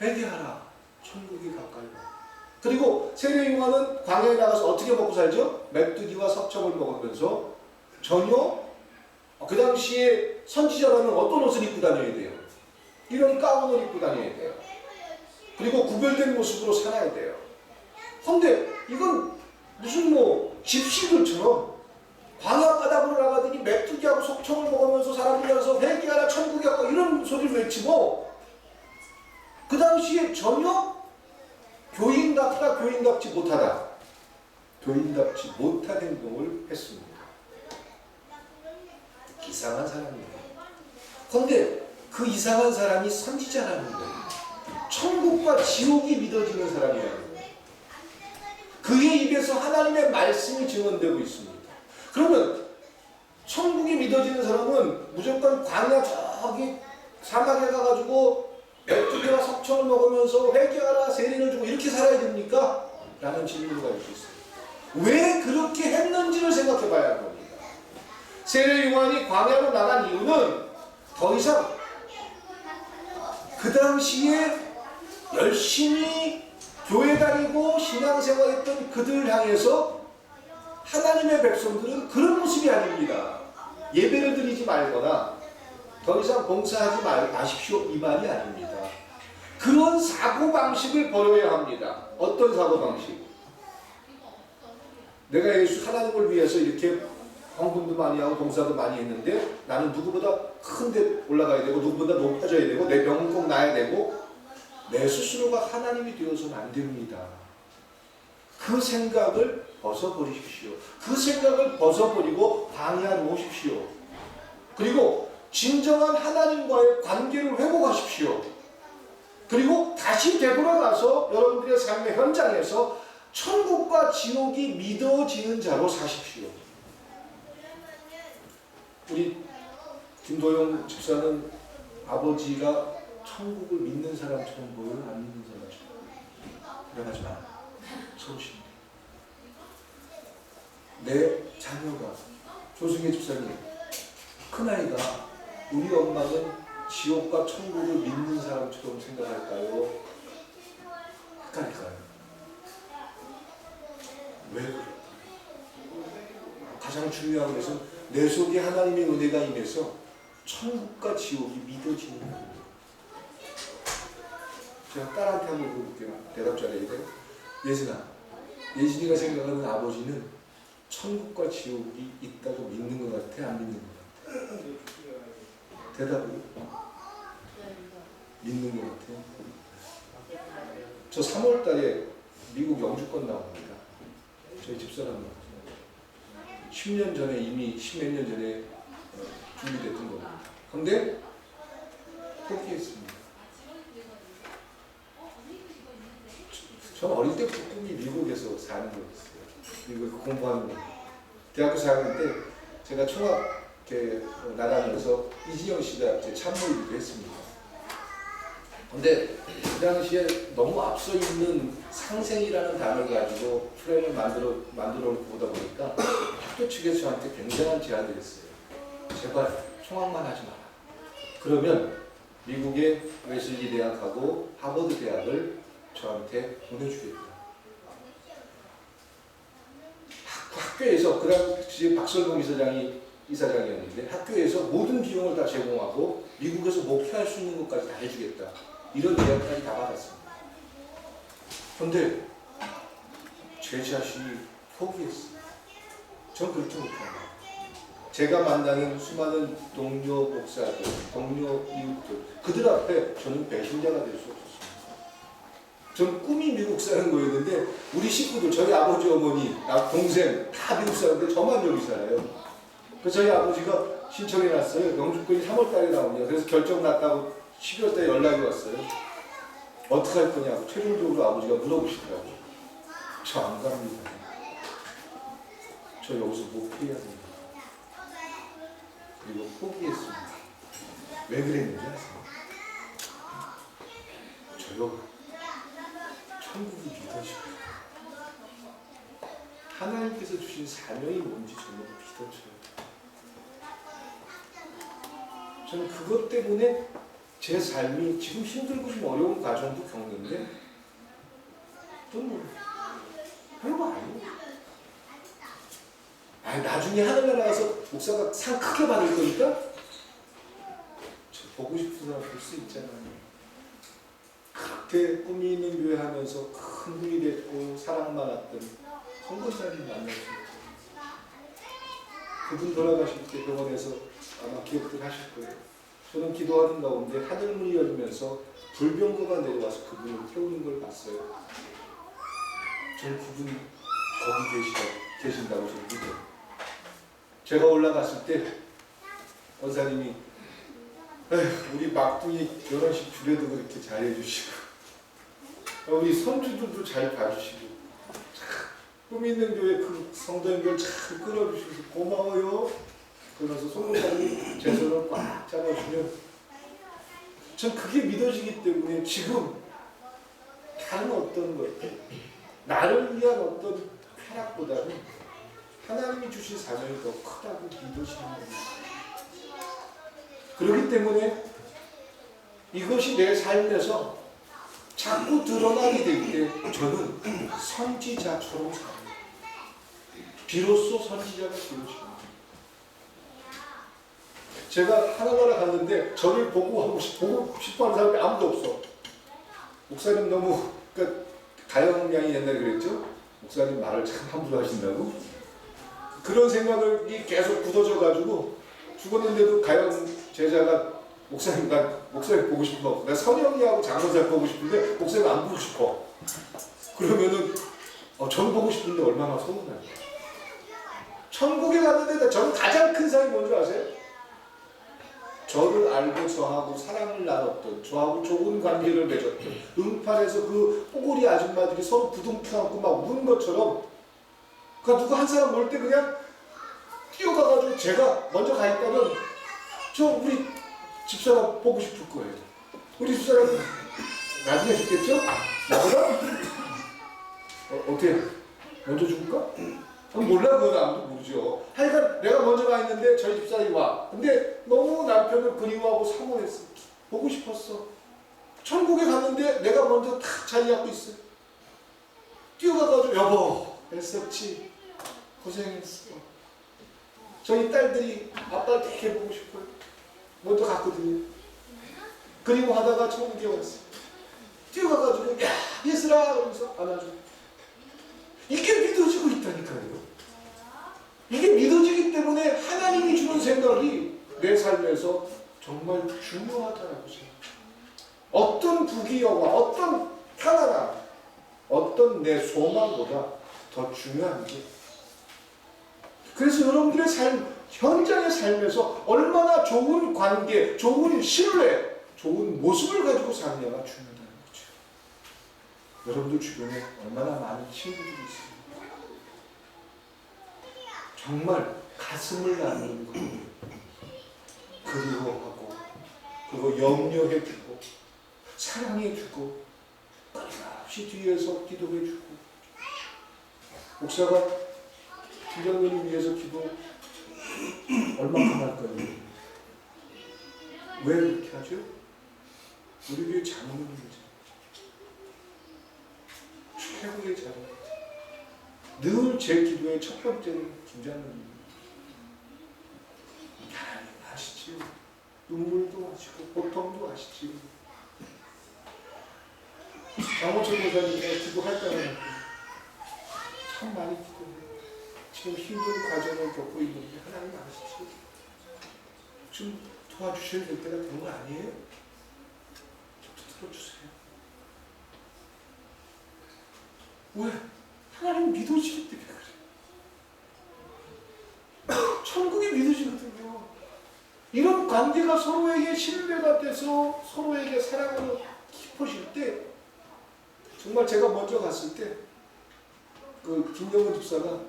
[SPEAKER 1] 회개하라. 천국이 가까이 와. 그리고 세례요한은 광야에 나가서 어떻게 먹고 살죠? 메뚜기와 석청을 먹으면서 전혀 그 당시에 선지자라면 어떤 옷을 입고 다녀야 돼요? 이런 가운을 입고 다녀야 돼요. 그리고 구별된 모습으로 살아야 돼요. 근데 이건 무슨 뭐 집시들처럼 광야 바닥으로 나가더니 메뚜기하고 석청을 먹으면서 사람들이 와서 회개하라 천국에 왔고 이런 소리를 외치고 그 당시에 전혀 교인답다 교인답지 못하다 교인답지 못한 행동을 했습니다. 이상한 사람이에요. 그런데 그 이상한 사람이 선지자라는 거예요. 천국과 지옥이 믿어지는 사람이라는 거예요. 그의 입에서 하나님의 말씀이 증언되고 있습니다. 그러면 천국이 믿어지는 사람은 무조건 광야 저기 사막에 가가지고 메뚜기와 석청을 먹으면서 회개하라 세례를 주고 이렇게 살아야 됩니까? 라는 질문을 가지고 있어요. 왜 그렇게 했는지를 생각해 봐야 하는 겁니다. 세례 요한이 광야로 나간 이유는 더 이상 그 당시에 열심히 교회 다니고 신앙생활했던 그들을 향해서 하나님의 백성들은 그런 모습이 아닙니다. 예배를 드리지 말거나 더 이상 봉사하지 마십시오 이 말이 아닙니다. 그런 사고방식을 버려야 합니다. 어떤 사고방식? 내가 예수 하나님을 위해서 이렇게 헌금도 많이 하고 봉사도 많이 했는데 나는 누구보다 큰 데 올라가야 되고 누구보다 높아져야 되고 내 명은 꼭 나야 되고 내 스스로가 하나님이 되어서는 안 됩니다. 그 생각을 벗어버리십시오. 그 생각을 벗어버리고 방해하 놓으십시오. 그리고 진정한 하나님과의 관계를 회복하십시오. 그리고 다시 되돌아가서 여러분들의 삶의 현장에서 천국과 지옥이 믿어지는 자로 사십시오. 우리 김도영 집사는 아버지가 천국을 믿는 사람처럼 보여요? 안 믿는 사람처럼? 그래가지 마. 소신. 내 자녀가 조승혜 집사님 큰아이가 우리 엄마는 지옥과 천국을 믿는 사람처럼 생각할까요? 헷갈릴까요? 왜 그럴까요? 가장 중요한 것은 내 속에 하나님의 은혜가 임해서 천국과 지옥이 믿어지는 겁니다. 제가 딸한테 한번 물어볼게요. 대답 잘해야 돼요. 예진아, 예진이가 생각하는 아버지는 천국과 지옥이 있다고 믿는 것 같아? 안 믿는 것 같아? 대답을 믿는 것 같아요. 저 3월 달에 미국 영주권 나옵니다. 저희 집사람 10년 전에 이미 10몇 년 전에 준비됐던 겁니다. 그런데 포기했습니다. 저는 어릴 때부터 꿈이 미국에서 사는 거였어요. 미국에서 공부하는 거. 대학교 4학년 때 제가 총학 나가면서 이진영 씨가 제 참모이기도 했습니다. 근데 그 당시에 너무 앞서 있는 상생이라는 단어를 가지고 프레임을 만들어 보다 보니까 학교 측에서 저한테 굉장한 제안을 했어요. 제발 총학만 하지 마라. 그러면 미국의 웨슬리 대학하고 하버드 대학을 저한테 보내주겠다. 학교에서 그 당시 박설봉 이사장이었는데 학교에서 모든 비용을 다 제공하고 미국에서 목회할 수 있는 것까지 다 해주겠다. 이런 예약까지 다 받았습니다. 그런데 제 자신이 포기했어요. 전 그렇게 못합니다. 제가 만나는 수많은 동료 목사들, 동료 이웃들, 그들 앞에 저는 배신자가 될 수 없었습니다. 전 꿈이 미국 사는 거였는데 우리 식구들, 저희 아버지, 어머니, 동생 다 미국 사는데 저만 여기 살아요. 그래서 저희 아버지가 신청해놨어요. 영주권이 3월 달에 나오냐. 그래서 결정 났다고 12월 달에 연락이 왔어요. 어떻게 할 거냐고 최종적으로 아버지가 물어보시더라고요. 저 안 갑니다. 저 여기서 목회해야 됩니다. 그리고 포기했습니다. 왜 그랬는지 아세요? 저요, 천국이 믿어져요. 하나님께서 주신 사명이 뭔지 저는 믿어져요. 저는 그것 때문에 제 삶이 지금 힘들고 좀 어려운 과정도 겪는데 돈 별거 아니에요. 나중에 하늘나라 가서 목사가 상 크게 받을 거니까 저 보고 싶은 사람 볼 수 있잖아요. 그렇게 꿈이 있는 교회 하면서 큰 힘이 됐고 사랑받았던 선교사님 만났어요. 그분 돌아가실 때 병원에서 아마 기억들 하실 거예요. 저는 기도하는 가운데 하늘문이 열리면서 불병거가 내려와서 그분을 태우는 걸 봤어요. 저는 그분이 거기 계신다고 저는 믿어요. 제가 올라갔을 때 원사님이 우리 막둥이 결혼식 주례도 그렇게 잘해주시고 우리 손주들도 잘 봐주시고 꿈 있는 교회 그 성도님들 잘 끌어주셔서 고마워요. 그러면서 송목사님이 제 손을 꽉 잡아주면 전 그게 믿어지기 때문에 지금 다른 어떤 것들 나를 위한 어떤 쾌락보다는 하나님이 주신 사명이 더 크다고 믿으시는 겁니다. 그렇기 때문에 이것이 내 삶에서 자꾸 드러나게 될 때 저는 선지자처럼 살아요. 비로소 선지자가 되어집니다. 제가 하나나라 갔는데 저를 보고 싶어 하는 사람이 아무도 없어. 목사님 너무, 그러니까 가영양이 옛날에 그랬죠? 목사님 말을 참 함부로 하신다고? 그런 생각을 계속 굳어져가지고 죽었는데도 가영 제자가 목사님 보고 싶어. 나 선영이하고 장로사 보고 싶은데 목사님 안 보고 싶어. 그러면은 전 보고 싶은데 얼마나 서운해요. 천국에 갔는데 저는 가장 큰 사람이 뭔지 아세요? 저를 알고 저하고 사랑을 나눴던, 저하고 좋은 관계를 맺었던 응팔에서 그 뽀고리 아줌마들이 서로 부둥켜안고 막 우는 것처럼 그러니까 누구 한 사람 올 때 그냥 뛰어가가지고 제가 먼저 가 있다면 저 우리 집사람 보고 싶을 거예요. 우리 집사람 나중에 죽겠죠? 나보다? 어떻게 먼저 죽을까? 몰라. 그건 아무도 모르죠. 하여간 내가 먼저 가 있는데 저희 집사람이 와. 근데 너무 남편을 그리워하고 사모했어. 보고 싶었어. 천국에 갔는데 내가 먼저 탁 자리 잡고 있어. 뛰어가가지고 여보 애썼지? 고생했어. 저희 딸들이 아빠를 되게 보고 싶어요. 먼저 갔거든요. 그리고 하다가 천국에 왔어. 뛰어가가지고 야 예슬아 그러면서 안아줘. 이게 믿어지고 있다니까요. 이게 믿어지기 때문에 하나님이 주는 생각이 내 삶에서 정말 중요하다라고 생각해요. 어떤 부귀영화, 어떤 편안함, 어떤 내 소망보다 더 중요한 게 그래서 여러분들의 삶, 현장의 삶에서 얼마나 좋은 관계, 좋은 신뢰, 좋은 모습을 가지고 사느냐가 중요하다는 거죠. 여러분들 주변에 얼마나 많은 친구들이 있습니까? 정말 가슴을 나누는 거 그리워하고 그리고 염려해주고 사랑해주고 끊임없이 뒤에서 기도해주고 목사가 팀장님을 위해서 기도 얼마큼 할까요? 왜 그렇게 하죠? 우리 교회 장로님이죠. 최고의 장로. 늘 제 기도의 첫 번째는 김장로님입니다. 하나님 아시지요. 눈물도 아시고 고통도 아시지요. 장호철 목사님께 기도할 때는 참 많이 기도해요. 지금 힘든 과정을 겪고 있는데 하나님 아시지요. 좀 도와주셔야 될 때가 된 거 아니에요? 좀 들어주세요. 왜? 하나님 믿어지기 때문에 그래. 천국이 믿어지거든요. 이런 관계가 서로에게 신뢰가 돼서 서로에게 사랑으로 깊어질 때 정말 제가 먼저 갔을 때 그 김영은 집사가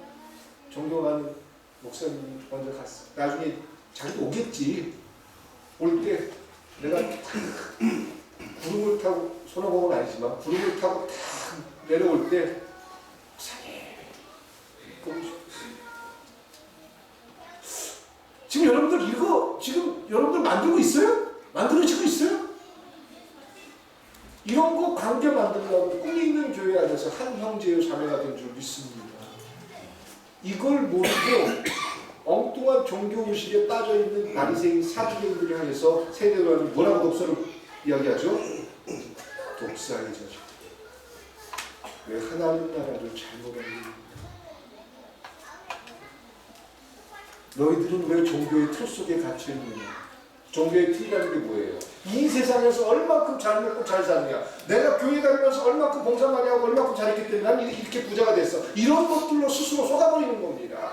[SPEAKER 1] 존경하는 목사님이 먼저 갔어. 나중에 자기도 오겠지. 올 때 내가 구름을 타고 손오공은 아니지만 구름을 타고 탁 내려올 때 목사님 보고 싶었어요. 지금 여러분들 이거 지금 여러분들 만들고 있어요? 만들어지고 있어요? 이런 거 관계 만들려고 꿈이 있는 교회 안에서 한 형제요 자매가 된 줄 믿습니다. 이걸 모르고 엉뚱한 종교의식에 빠져있는 바리새인 사두개인들을 향해서 세대로는 뭐라고 독서를 이야기하죠? 독사의 저주. 왜 하나님 나라를 잘못 알고 너희들은 왜 종교의 틀 속에 갇혀있느냐? 종교의 틀이라는 게 뭐예요? 이 세상에서 얼마큼 잘 먹고 잘 사느냐, 내가 교회 다니면서 얼마큼 봉사 많이 하고 얼마큼 잘했기 때문에 난 이렇게 부자가 됐어, 이런 것들로 스스로 쏟아버리는 겁니다.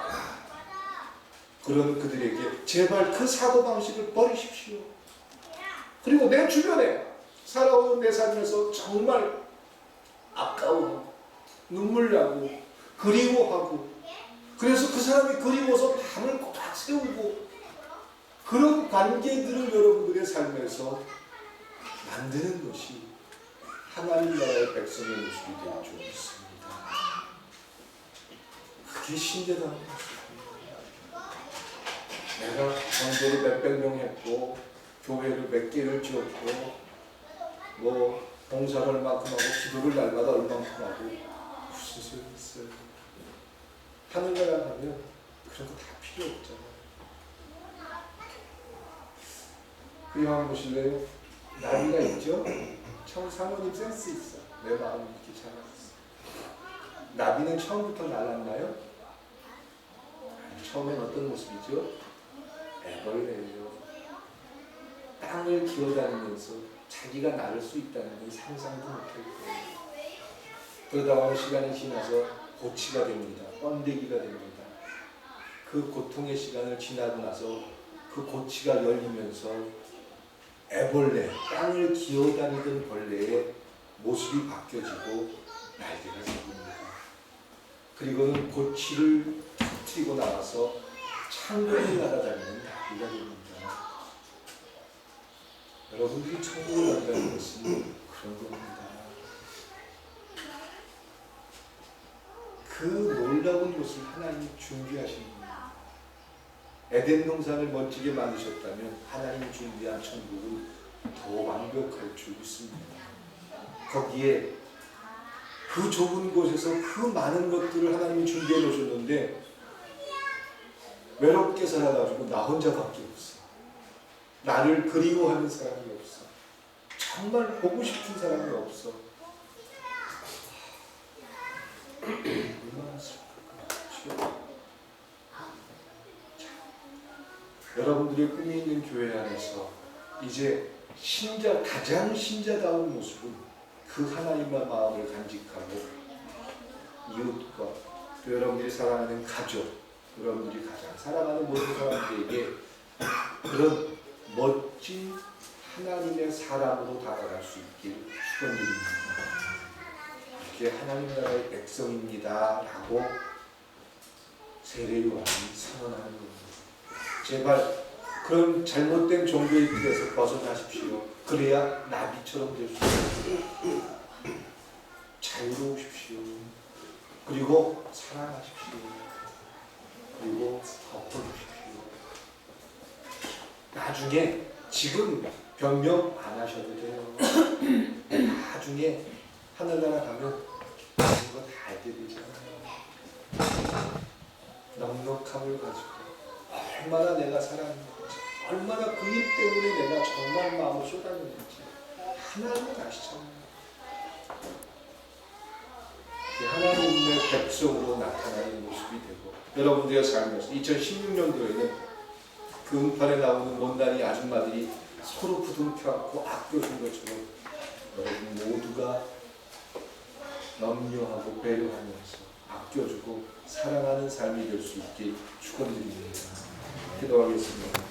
[SPEAKER 1] 그런 그들에게 제발 그 사고방식을 버리십시오. 그리고 내 주변에 살아오는 내 삶에서 정말 아까워, 눈물 나고 그리워하고, 그래서 그 사람이 그리워서 밤을 꼬박 세우고, 그런 관계들을 여러분들의 삶에서 만드는 것이 하나님 나라의 백성의 모습이 될 줄 믿습니다. 그게 신대다운 모습입니다. 내가 전도를 몇백 명 했고 교회를 몇 개를 지었고 뭐 봉사를 얼만큼 하고 기도를 날마다 얼만큼 하고 무슨 소용이 있어요. 하늘나라 가면 그런 거 다 필요 없잖아요. 그 영화 보실래요? 나비가 있죠? 참 사모님 센스 있어. 내 마음이 이렇게 자랐어. 나비는 처음부터 날았나요? 처음엔 어떤 모습이죠? 애벌레예요. 땅을 기어다니면서 자기가 나를 수 있다는 걸 상상도 못했고, 그러다 어느 시간이 지나서 고치가 됩니다. 번데기가 됩니다. 그 고통의 시간을 지나고 나서 그 고치가 열리면서 애벌레, 땅을 기어다니던 벌레의 모습이 바뀌어지고 날개가 생깁니다. 그리고는 고치를 터뜨리고 나와서 창문을 날아다니는 나비가 됩니다. 여러분들이 천국을 간다는 것은 그런 겁니다. 그 놀라운 것을 하나님이 준비하신 겁니다. 에덴 동산을 멋지게 만드셨다면 하나님이 준비한 천국은 더 완벽할 줄 믿습니다. 거기에 그 좁은 곳에서 그 많은 것들을 하나님이 준비해 놓으셨는데 외롭게 살아가지고 나 혼자밖에 없어. 나를 그리워하는 사람이 없어. 정말 보고 싶은 사람이 없어. 얼마나 슬플까. 여러분들의 꿈이 있는 교회 안에서 이제 가장 신자다운 모습은 그 하나님의 마음을 간직하고 이웃과 또 여러분들이 사랑하는 가족, 여러분들이 가장 사랑하는 모든 사람들에게 그런 멋진 하나님의 사람으로 다가갈 수 있기를 축원드립니다. 이렇게 하나님 나라의 백성입니다 라고 세례 요한이 선언하는 겁니다. 제발 그런 잘못된 종교의 길에서 벗어나십시오. 그래야 나비처럼 될 수 있습니다. 자유로우십시오. 그리고 사랑하십시오. 그리고 덮어주십시오. 나중에 지금 변명 안 하셔도 돼요. 나중에 하늘나라 가면 모든 거 다 알게 되잖아요. 넉넉함을 가지고 얼마나 내가 사랑했는지, 얼마나 그 일 때문에 내가 정말 마음을 쏟았는지 하나님은 아시잖아요. 하나님의 백성으로 나타나는 모습이 되고, 여러분들의 삶에서 2016년도에는 그 음판에 나오는 원단이 아줌마들이 서로 부둥켜 안고 아껴준 것처럼 여러분 모두가 염려하고 배려하면서 아껴주고 사랑하는 삶이 될 수 있게 축원드립니다. 기도하겠습니다.